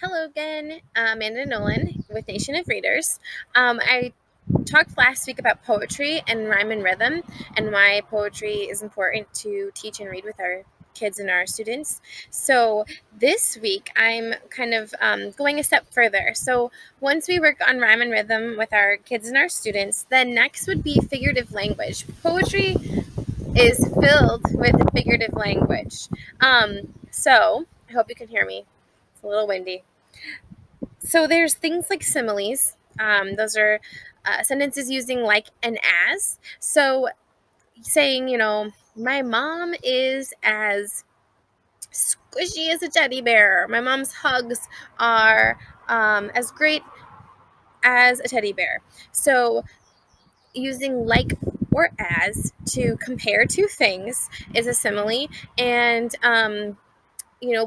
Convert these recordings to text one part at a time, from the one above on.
Hello again, Amanda Nolan with Nation of Readers. I talked last week about poetry and rhyme and rhythm and why poetry is important to teach and read with our kids and our students. So this week I'm kind of going a step further. So once we work on rhyme and rhythm with our kids and our students, then next would be figurative language. Poetry is filled with figurative language. So I hope you can hear me. It's a little windy. So there's things like similes. Those are sentences using like and as. So saying, my mom is as squishy as a teddy bear. My mom's hugs are as great as a teddy bear. So using like or as to compare two things is a simile. And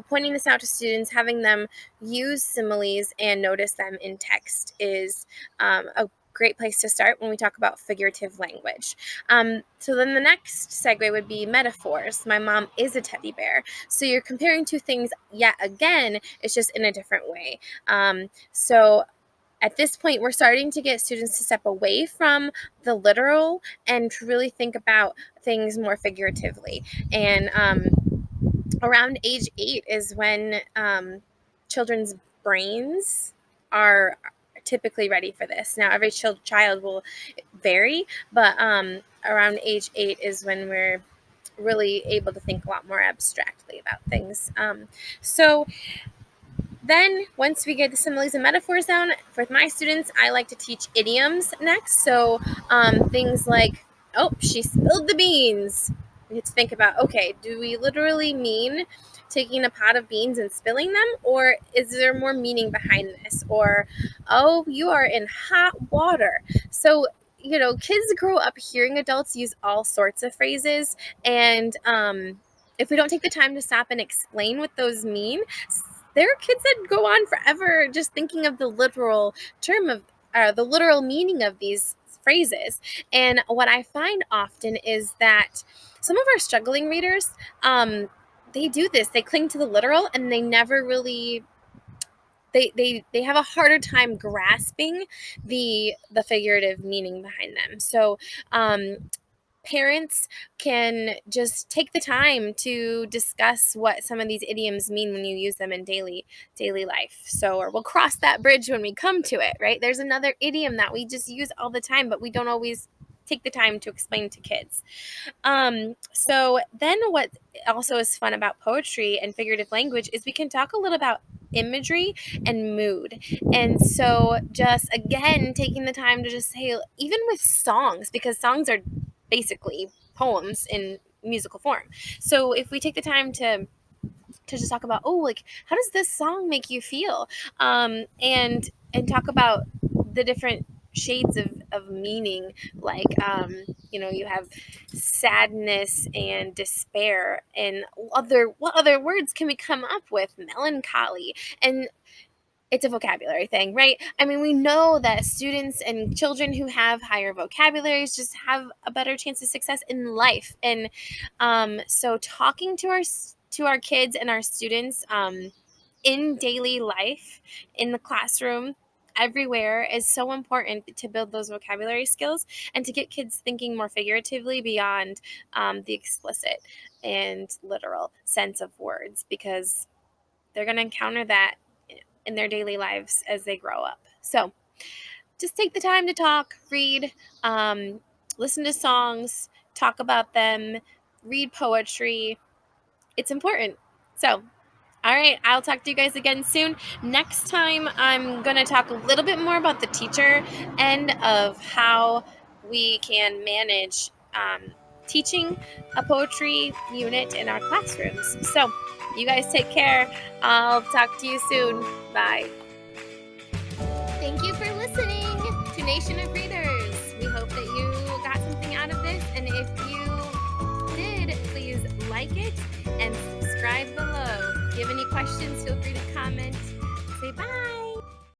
pointing this out to students, having them use similes and notice them in text is a great place to start when we talk about figurative language. So then the next segue would be metaphors. My mom is a teddy bear. So you're comparing two things yet again, it's just in a different way. So at this point, we're starting to get students to step away from the literal and to really think about things more figuratively. And around age 8 is when children's brains are typically ready for this. Now, every child will vary, but around age 8 is when we're really able to think a lot more abstractly about things. So then, once we get the similes and metaphors down, for my students, I like to teach idioms next. So things like, oh, she spilled the beans. We have to think about, okay, do we literally mean taking a pot of beans and spilling them? Or is there more meaning behind this? Or, oh, you are in hot water. So, kids grow up hearing adults use all sorts of phrases. And if we don't take the time to stop and explain what those mean, there are kids that go on forever just thinking of the literal term of the literal meaning of these phrases. And what I find often is that some of our struggling readers, they do this. They cling to the literal and they never really they have a harder time grasping the figurative meaning behind them. So parents can just take the time to discuss what some of these idioms mean when you use them in daily life. So, or we'll cross that bridge when we come to it, right? There's another idiom that we just use all the time, but we don't always take the time to explain to kids. So then what also is fun about poetry and figurative language is we can talk a little about imagery and mood. And so just again taking the time to just say, even with songs, because songs are basically poems in musical form. So if we take the time to just talk about, oh, like, how does this song make you feel, and talk about the different shades of meaning, like you have sadness and despair, and what other words can we come up with, melancholy, and it's a vocabulary thing, right? I mean, we know that students and children who have higher vocabularies just have a better chance of success in life. And so talking to our kids and our students in daily life, in the classroom, everywhere, is so important to build those vocabulary skills and to get kids thinking more figuratively beyond the explicit and literal sense of words, because they're going to encounter that in their daily lives as they grow up. So just take the time to talk, read, listen to songs, talk about them, read poetry. It's important. So, all right, I'll talk to you guys again soon. Next time, I'm going to talk a little bit more about the teacher end of how we can manage teaching a poetry unit in our classrooms. So, you guys take care. I'll talk to you soon. Bye. Thank you for listening to Nation of Readers. We hope that you got something out of this. And if you did, please like it and subscribe below. If you have any questions, feel free to comment. Say bye.